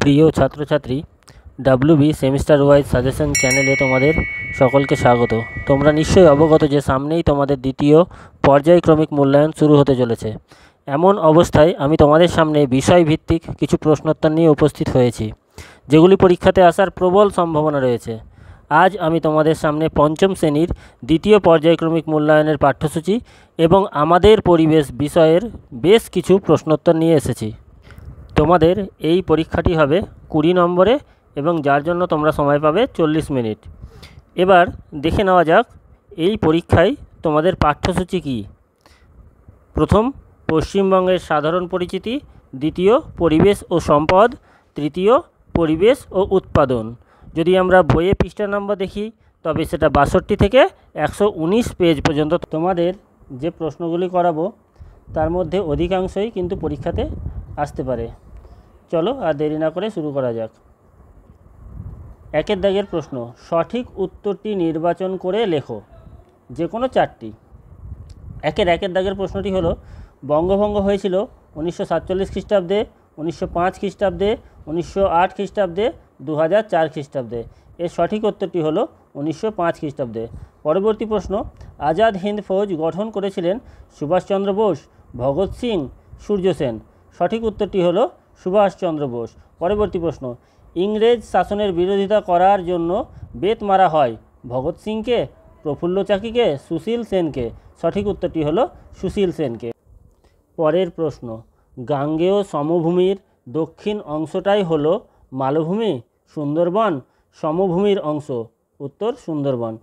প্রিয় ছাত্রছাত্রী, WB semester wise suggestion চ্যানেলে তোমাদের সকলকে স্বাগত। তোমরা নিশ্চয়ই অবগত যে সামনেই তোমাদের দ্বিতীয় পর্যায়ক্রমিক মূল্যায়ন শুরু হতে চলেছে। এমন অবস্থায় আমি তোমাদের সামনে বিষয়ভিত্তিক কিছু প্রশ্নোত্তর নিয়ে উপস্থিত হয়েছি, যেগুলি পরীক্ষাতে আসার প্রবল সম্ভাবনা রয়েছে। আজ আমি তোমাদের সামনে পঞ্চম শ্রেণীর দ্বিতীয় পর্যায়ক্রমিক মূল্যায়নের পাঠ্যসূচি এবং আমাদের পরিবেশ বিষয়ের বেশ কিছু প্রশ্নোত্তর নিয়ে এসেছি। তোমাদের এই পরীক্ষাটি হবে 20 নম্বরে এবং যার জন্য তোমরা সময় পাবে 40 মিনিট। এবার দেখে নেওয়া যাক এই পরীক্ষায় তোমাদের পাঠ্যসূচি কী। প্রথম, পশ্চিমবঙ্গের সাধারণ পরিচিতি। দ্বিতীয়, পরিবেশ ও সম্পদ। তৃতীয়, পরিবেশ ও উৎপাদন। যদি আমরা বইয়ে পৃষ্ঠা নম্বর দেখি তবে সেটা 62 থেকে 119 পেজ পর্যন্ত। তোমাদের যে প্রশ্নগুলি করাবো তার মধ্যে অধিকাংশই কিন্তু পরীক্ষাতে আসতে পারে। চলো আর দেরি না করে শুরু করা যাক। একের দাগের প্রশ্ন, সঠিক উত্তরটি নির্বাচন করে লেখো, যে কোনো চারটি। একের দাগের প্রশ্নটি হলো, বঙ্গভঙ্গ হয়েছিল 1947 খ্রিস্টাব্দে, 1905 খ্রিস্টাব্দে, 1908 খ্রিস্টাব্দে, 2004 খ্রিস্টাব্দে। এর সঠিক উত্তরটি হলো 1905 খ্রিস্টাব্দে। পরবর্তী প্রশ্ন, আজাদ হিন্দ ফৌজ গঠন করেছিলেন সুভাষচন্দ্র বোস, ভগৎ সিং, সূর্য সেন। সঠিক উত্তরটি হলো সুভাষচন্দ্র বোস। পরবর্তী প্রশ্ন, ইংরেজ শাসনের বিরোধিতা করার জন্য বেত মারা হয় ভগৎ সিংকে, প্রফুল্ল চাকিকে, সুশীল সেনকে। সঠিক উত্তরটি হলো সুশীল সেনকে। পরের প্রশ্ন, গাঙ্গেয় সমভূমির দক্ষিণ অংশটাই হলো মালভূমি, সুন্দরবন, সমভূমির অংশ। উত্তর সুন্দরবন।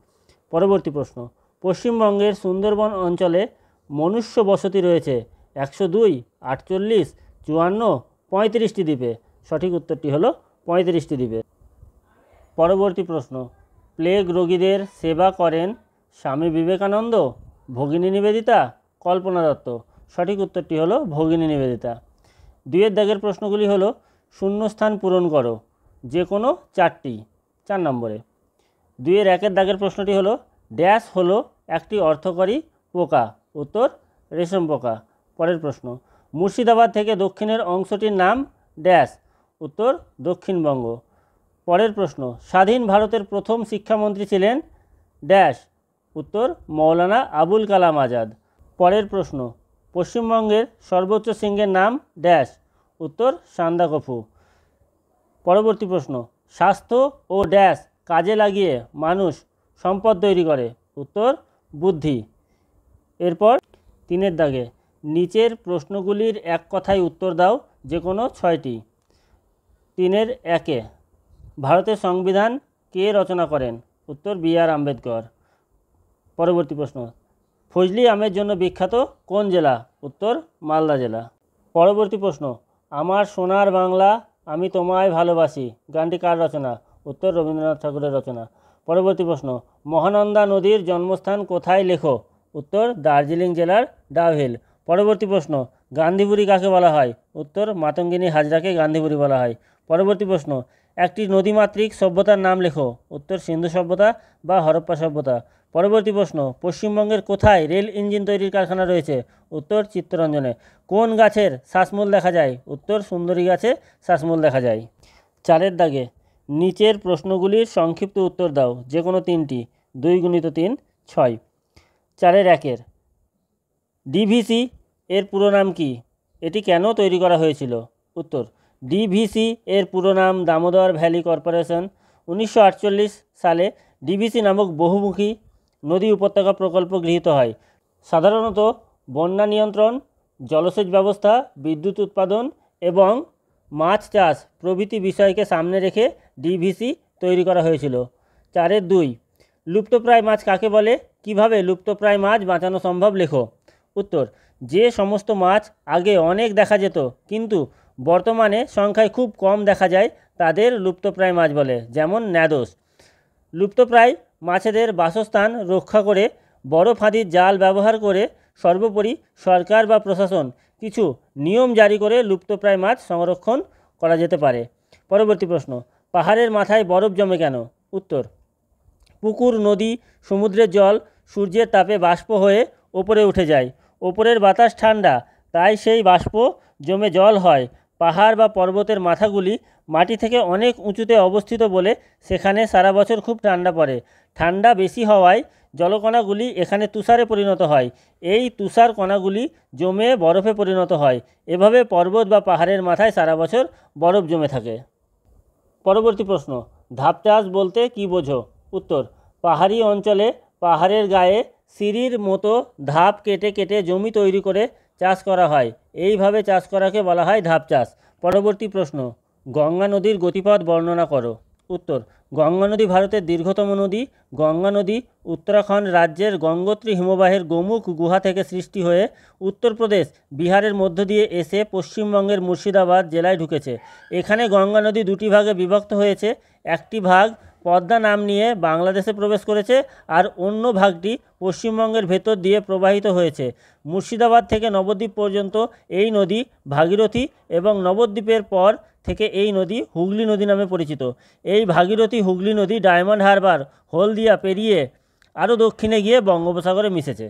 পরবর্তী প্রশ্ন, পশ্চিমবঙ্গের সুন্দরবন অঞ্চলে মনুষ্য বসতি রয়েছে 102, 48, 54, 35টি দ্বীপে। সঠিক উত্তরটি হলো 35টি দ্বীপে। পরবর্তী প্রশ্ন, প্লেগ রোগীদের সেবা করেন স্বামী বিবেকানন্দ, ভগিনী নিবেদিতা, কল্পনা দত্ত। সঠিক উত্তরটি হলো ভগিনী নিবেদিতা। দুইয়ের দাগের প্রশ্নগুলি হলো, শূন্যস্থান পূরণ করো, যে কোনো চারটি। 4 নম্বরে। দুইয়ের একের দাগের প্রশ্নটি হলো, ড্যাশ হলো একটি অর্থকরী পোকা। উত্তর রেশম পোকা। পরের প্রশ্ন, মুর্শিদাবাদ থেকে দক্ষিণের অংশটির নাম ড্যাশ। উত্তর দক্ষিণবঙ্গ। পরের প্রশ্ন, স্বাধীন ভারতের প্রথম শিক্ষামন্ত্রী ছিলেন ড্যাশ। উত্তর মৌলানা আবুল কালাম আজাদ। পরের প্রশ্ন, পশ্চিমবঙ্গের সর্বোচ্চ শৃঙ্গের নাম ড্যাশ। উত্তর সান্দাকফু। পরবর্তী প্রশ্ন, স্বাস্থ্য ও ড্যাশ কাজে লাগিয়ে মানুষ সম্পদ তৈরি করে। উত্তর বুদ্ধি। এরপর 3-এর দাগে, নিচের প্রশ্নগুলির এক কথায় উত্তর দাও, যে কোনো 6টি। 3-এর 1-এ, ভারতের সংবিধান কে রচনা করেন? উত্তর বি.আর. আম্বেদকর। পরবর্তী প্রশ্ন, ফজলি আমের জন্য বিখ্যাত কোন জেলা? উত্তর মালদা জেলা। পরবর্তী প্রশ্ন, আমার সোনার বাংলা আমি তোমায় ভালোবাসি গানটি কার রচনা? উত্তর রবীন্দ্রনাথ ঠাকুরের রচনা। পরবর্তী প্রশ্ন, মহানন্দা নদীর জন্মস্থান কোথায় লেখো? উত্তর দার্জিলিং জেলার ডাউহিল। পরবর্তী প্রশ্ন, গান্ধীবুড়ি কাকে বলা হয়? উত্তর মাতঙ্গিনী হাজরাকে গান্ধীবুড়ি বলা হয়। পরবর্তী প্রশ্ন, একটি নদীমাতৃক সভ্যতার নাম লেখো। উত্তর সিন্ধু সভ্যতা বা হরপ্পা সভ্যতা। পরবর্তী প্রশ্ন, পশ্চিমবঙ্গের কোথায় রেল ইঞ্জিন তৈরির কারখানা রয়েছে? উত্তর চিত্তরঞ্জনে। কোন গাছের শ্বাসমূল দেখা যায়? উত্তর সুন্দরী গাছে শ্বাসমূল দেখা যায়। 4-এর দাগে, নিচের প্রশ্নগুলির সংক্ষিপ্ত উত্তর দাও, যে কোনো 3টি। 2 × 3 = 6। 4-এর 1-এর, ডিভিসি এর পুরো নাম কি? এটি কেন তৈরি করা হয়েছিল? উত্তর ডিভিসি এর পুরো নাম দামোদর ভ্যালি কর্পোরেশন। 1948 সালে ডিভিসি নামক বহুমুখী নদী উপত্যকা প্রকল্প গৃহীত হয়। সাধারণত বন্যা নিয়ন্ত্রণ, জলসেচ ব্যবস্থা, বিদ্যুৎ উৎপাদন এবং মাছ চাষ প্রভৃতি বিষয়কে সামনে রেখে ডিভিসি তৈরি করা হয়েছিল। 4-এর 2, লুপ্তপ্রায় মাছ কাকে বলে? কিভাবে লুপ্তপ্রায় মাছ বাঁচানো সম্ভব লেখো। উত্তর, যে সমস্ত মাছ আগে অনেক দেখা যেত কিন্তু বর্তমানে সংখ্যায় খুব কম দেখা যায় তাদের লুপ্তপ্রায় মাছ বলে, যেমন ন্যাদোস। লুপ্তপ্রায় মাছেদের বাসস্থান রক্ষা করে বড় ফাঁদির জাল ব্যবহার করে সর্বোপরি সরকার বা প্রশাসন কিছু নিয়ম জারি করে লুপ্তপ্রায় মাছ সংরক্ষণ করা যেতে পারে। পরবর্তী প্রশ্ন, পাহাড়ের মাথায় বরফ জমে কেন? উত্তর, পুকুর, নদী, সমুদ্রের জল সূর্যের তাপে বাষ্প হয়ে ওপরে উঠে যায়। ওপরের বাতাস ঠান্ডা, তাই সেই বাষ্প জমে জল হয়। পাহাড় বা পর্বতের মাথাগুলি মাটি থেকে অনেক উঁচুতে অবস্থিত বলে সেখানে সারা বছর খুব ঠান্ডা পড়ে। ঠান্ডা বেশি হওয়ায় জলকণাগুলি এখানে তুষারে পরিণত হয়। এই তুষার কণাগুলি জমে বরফে পরিণত হয়। এভাবে পর্বত বা পাহাড়ের মাথায় সারা বছর বরফ জমে থাকে। পরবর্তী প্রশ্ন, ধাপ চাষ বলতে কী বোঝো? উত্তর, পাহাড়ি অঞ্চলে পাহাড়ের গায়ে সিঁড়ির মতো ধাপ কেটে কেটে জমি তৈরি করে চাষ করা হয়। এইভাবে চাষ করাকে বলা হয় ধাপ চাষ। পরবর্তী প্রশ্ন, গঙ্গা নদীর গতিপথ বর্ণনা করো। উত্তর, গঙ্গা নদী ভারতের দীর্ঘতম নদী। গঙ্গা নদী উত্তরাখণ্ড রাজ্যের গঙ্গোত্রী হিমবাহের গোমুখ গুহা থেকে সৃষ্টি হয়ে উত্তরপ্রদেশ বিহারের মধ্য দিয়ে এসে পশ্চিমবঙ্গের মুর্শিদাবাদ জেলায় ঢুকেছে। এখানে গঙ্গা নদী দুটি ভাগে বিভক্ত হয়েছে। একটি ভাগ পদ্মা নাম নিয়ে বাংলাদেশে প্রবেশ করেছে, আর অন্য ভাগটি পশ্চিমবঙ্গের ভেতর দিয়ে প্রবাহিত হয়েছে। মুর্শিদাবাদ থেকে নবদ্বীপ পর্যন্ত এই নদী ভাগীরথী এবং নবদ্বীপের পর থেকে এই নদী হুগলি নদী নামে পরিচিত। এই ভাগীরথী হুগলি নদী ডায়মন্ড হারবার হলদিয়া পেরিয়ে আরও দক্ষিণে গিয়ে বঙ্গোপসাগরে মিশেছে।